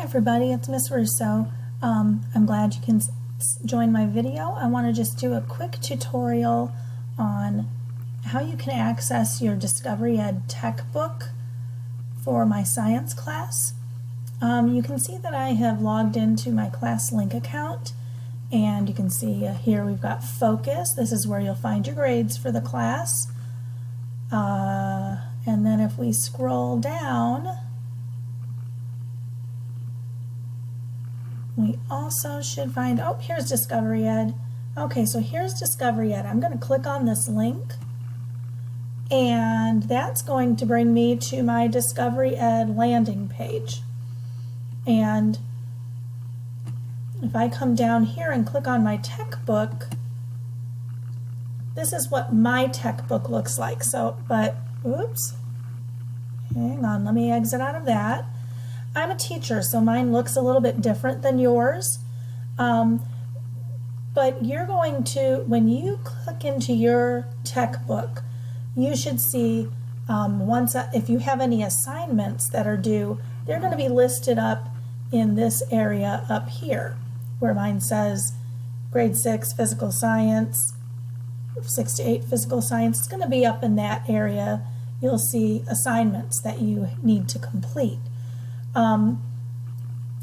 everybody, it's Miss Russo. I'm glad you can join my video. I want to just do a quick tutorial on how you can access your Discovery Ed tech book for my science class. You can see that I have logged into my ClassLink account, and you can see here we've got Focus. This is where you'll find your grades for the class. And then if we scroll down, we also should find, oh, here's Discovery Ed. Okay, so here's Discovery Ed. I'm going to click on this link, and that's going to bring me to my Discovery Ed landing page. And if I come down here and click on my tech book, this is what my tech book looks like. So, but, oops, hang on, let me exit out of that. I'm a teacher, so mine looks a little bit different than yours. But you're going to, when you click into your tech book, you should see if you have any assignments that are due, they're going to be listed up in this area up here, where mine says grade 6 physical science, 6 to 8 physical science. It's going to be up in that area. You'll see assignments that you need to complete.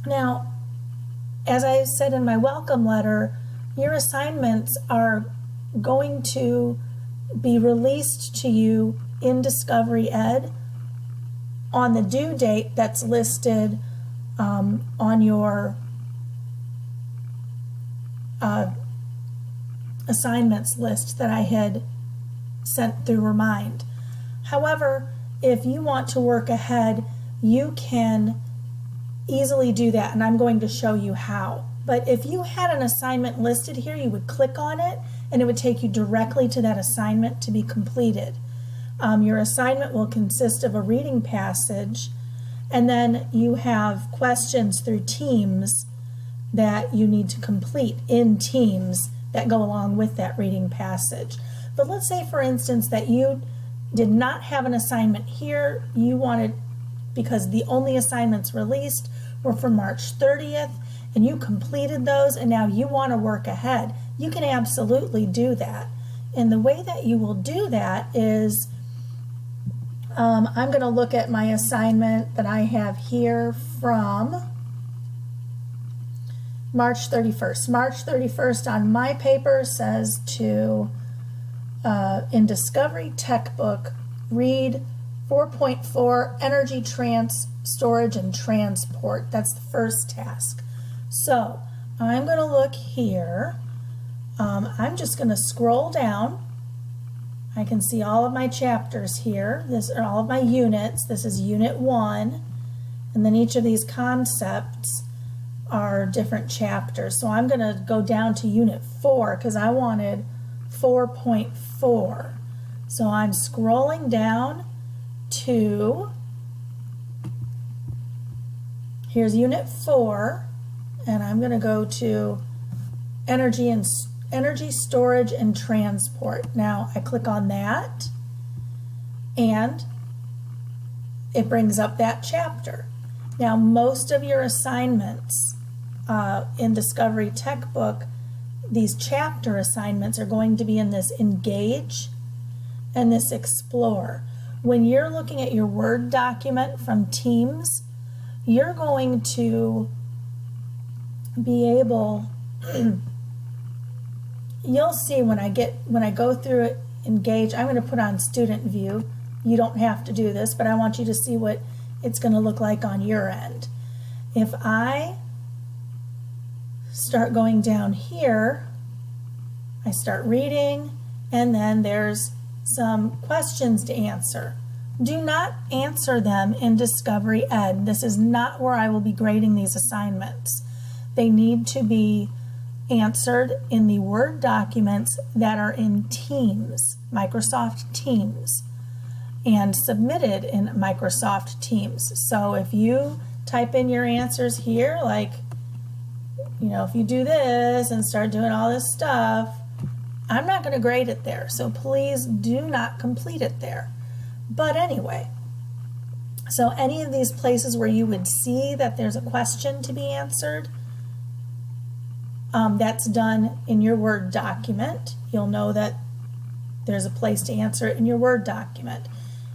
Now, as I said in my welcome letter, your assignments are going to be released to you in Discovery Ed on the due date that's listed on your assignments list that I had sent through Remind. However, if you want to work ahead, you can easily do that, and I'm going to show you how. But if you had an assignment listed here, you would click on it and it would take you directly to that assignment to be completed. Your assignment will consist of a reading passage, and then you have questions through Teams that you need to complete in Teams that go along with that reading passage. But let's say, for instance, that you did not have an assignment here. You wanted, because the only assignments released were for March 30th, and you completed those, and now you want to work ahead. You can absolutely do that. And the way that you will do that is, I'm going to look at my assignment that I have here from March 31st. March 31st on my paper says to, in Discovery Tech Book, read 4.4 Energy Storage and Transport. That's the first task. So I'm going to look here. I'm just going to scroll down. I can see all of my chapters here. This are all of my units. This is Unit 1. And then each of these concepts are different chapters. So I'm going to go down to Unit 4 because I wanted 4.4. So I'm scrolling down to, here's Unit 4, and I'm going to go to Energy Storage and Transport. Now I click on that, and it brings up that chapter. Now most of your assignments in Discovery Tech Book, these chapter assignments are going to be in this Engage and this Explore. When you're looking at your Word document from Teams, you're going to be able, you'll see when I go through it, Engage, I'm going to put on Student View. You don't have to do this, but I want you to see what it's going to look like on your end. If I start going down here, I start reading, and then there's some questions to answer. Do not answer them in Discovery Ed. This is not where I will be grading these assignments. They need to be answered in the Word documents that are in Teams, Microsoft Teams, and submitted in Microsoft Teams. So if you type in your answers here, like, if you do this and start doing all this stuff, I'm not going to grade it there. So please do not complete it there. But anyway, So any of these places where you would see that there's a question to be answered, that's done in your Word document. You'll know that there's a place to answer it in your Word document.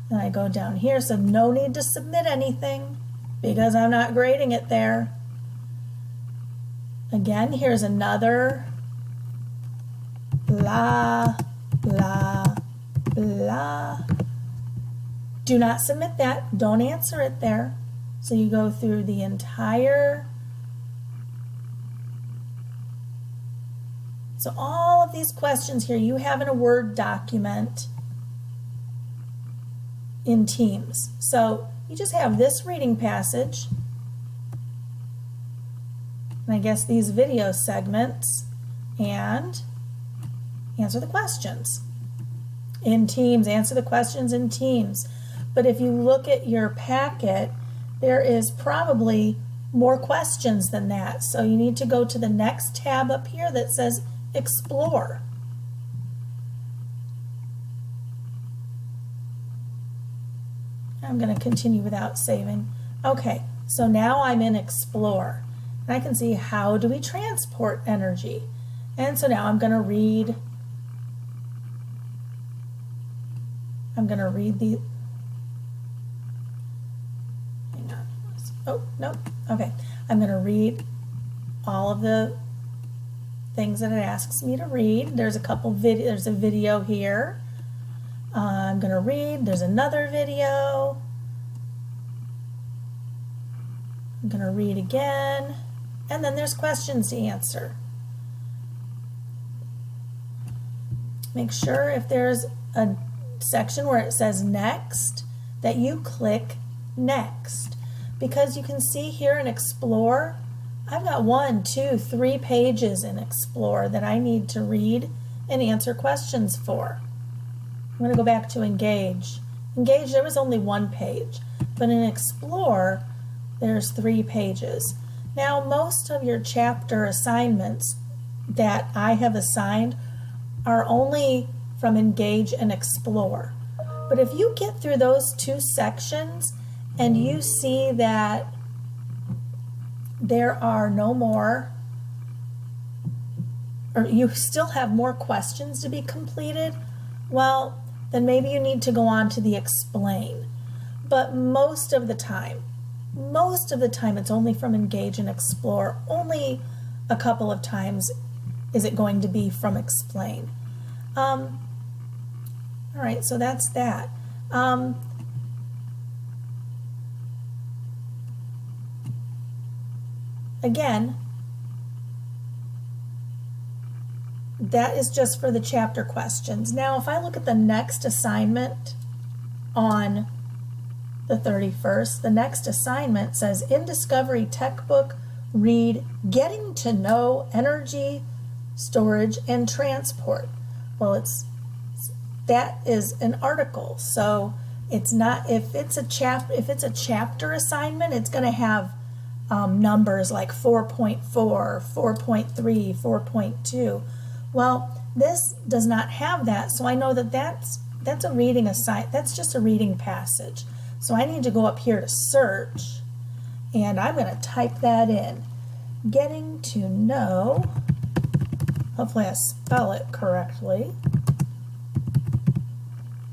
And I go down here, so no need to submit anything because I'm not grading it there. Again, here's another blah, blah, blah. Do not submit that. Don't answer it there. So you go through the entire. So all of these questions here you have in a Word document in Teams. So you just have this reading passage, and I guess these video segments, and answer the questions in Teams. Answer the questions in Teams. But if you look at your packet, there is probably more questions than that. So you need to go to the next tab up here that says Explore. I'm going to continue without saving. Okay, so now I'm in Explore. And I can see how do we transport energy. And so now I'm going to read the, hang on. Oh, no. Okay. I'm going to read all of the things that it asks me to read. There's a couple there's a video here. I'm going to read. There's another video. I'm going to read again. And then there's questions to answer. Make sure if there's a section where it says next that you click next, because you can see here in Explore I've got 1, 2, 3 pages in Explore that I need to read and answer questions for. I'm going to go back to Engage. Engage, there was only 1 page, but in Explore there's 3 pages. Now most of your chapter assignments that I have assigned are only from Engage and Explore. But if you get through those 2 sections and you see that there are no more, or you still have more questions to be completed, well, then maybe you need to go on to the Explain. But most of the time it's only from Engage and Explore. Only a couple of times is it going to be from Explain. All right, so that's that. Again, that is just for the chapter questions. Now, if I look at the next assignment on the 31st, the next assignment says, in Discovery Tech Book, read Getting to Know Energy, Storage, and Transport. Well, that is an article, so it's not, if it's a chapter assignment, it's going to have numbers like 4.4, 4.3, 4.2. Well, this does not have that, so I know that that's a reading that's just a reading passage. So I need to go up here to search, and I'm going to type that in. Getting to know, hopefully I spell it correctly.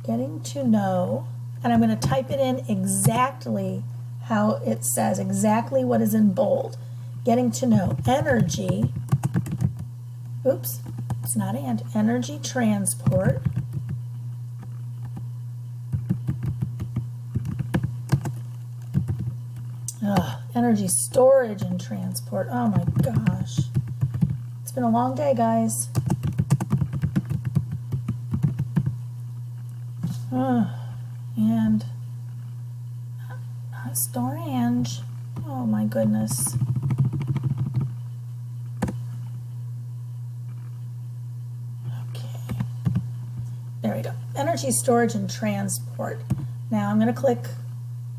Getting to know, and I'm going to type it in exactly how it says, exactly what is in bold. Getting to know energy, oops, it's not and, energy transport, energy storage and transport. Oh my gosh. It's been a long day, guys. And not storage. Oh my goodness. Okay. There we go. Energy storage and transport. Now I'm going to click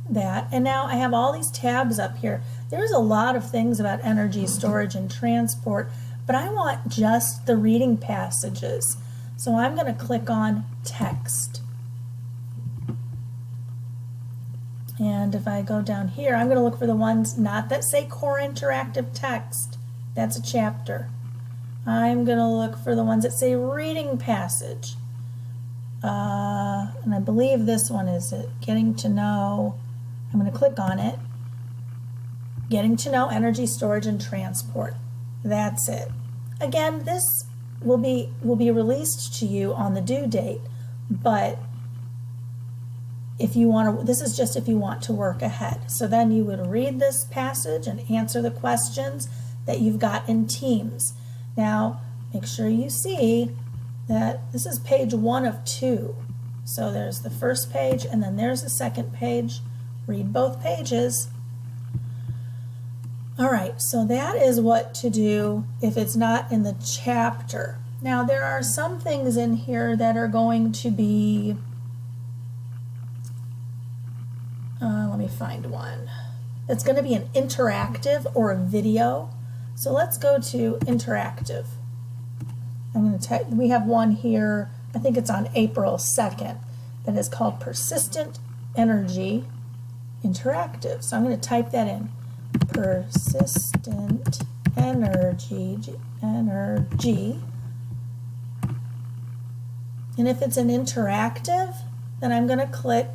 that, and now I have all these tabs up here. There's a lot of things about energy storage and transport, but I want just the reading passages. So I'm going to click on text. And if I go down here, I'm going to look for the ones not that say core interactive text. That's a chapter. I'm going to look for the ones that say reading passage. And I believe this one is it. Getting to know. I'm going to click on it. Getting to know energy storage and transport. That's it. Again, this will be released to you on the due date, but if you want to, this is just if you want to work ahead. So then you would read this passage and answer the questions that you've got in Teams. Now, make sure you see that this is page 1 of 2. So there's the first page and then there's the second page. Read both pages. All right, so that is what to do if it's not in the chapter. Now, there are some things in here that are going to be, let me find one. It's going to be an interactive or a video. So let's go to interactive. I'm going to we have one here, I think it's on April 2nd, that is called Persistent Energy Interactive. So I'm going to type that in. Persistent energy. And if it's an interactive, then I'm going to click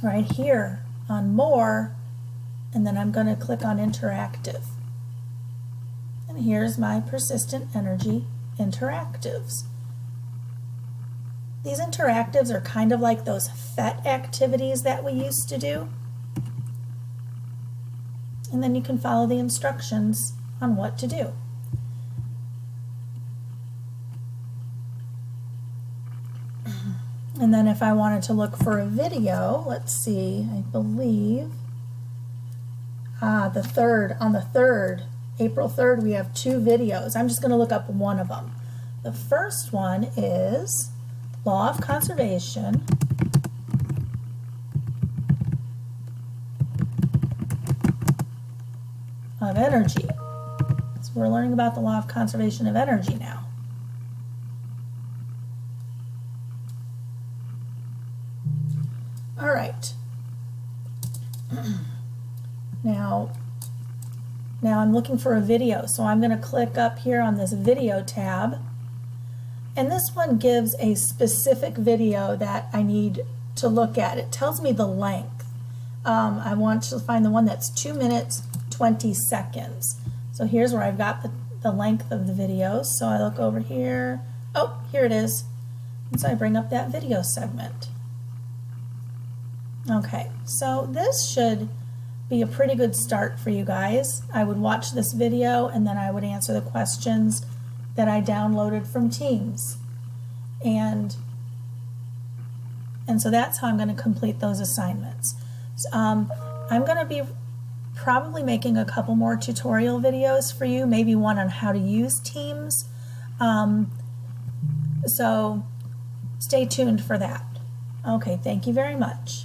right here on more, and then I'm going to click on interactive. And here's my persistent energy interactives. These interactives are kind of like those PhET activities that we used to do. And then you can follow the instructions on what to do. And then if I wanted to look for a video, let's see, I believe, on the 3rd, April 3rd, we have 2 videos. I'm just going to look up one of them. The first one is Law of Conservation of Energy. So we're learning about the Law of Conservation of Energy now. All right. Now I'm looking for a video, so I'm going to click up here on this video tab, and this one gives a specific video that I need to look at. It tells me the length. I want to find the one that's 2 minutes 20 seconds. So here's where I've got the length of the video. So I look over here. Oh, here it is. And so I bring up that video segment. Okay, so this should be a pretty good start for you guys. I would watch this video and then I would answer the questions that I downloaded from Teams. And so that's how I'm going to complete those assignments. I'm going to be probably making a couple more tutorial videos for you, maybe one on how to use Teams. So stay tuned for that. Okay, thank you very much.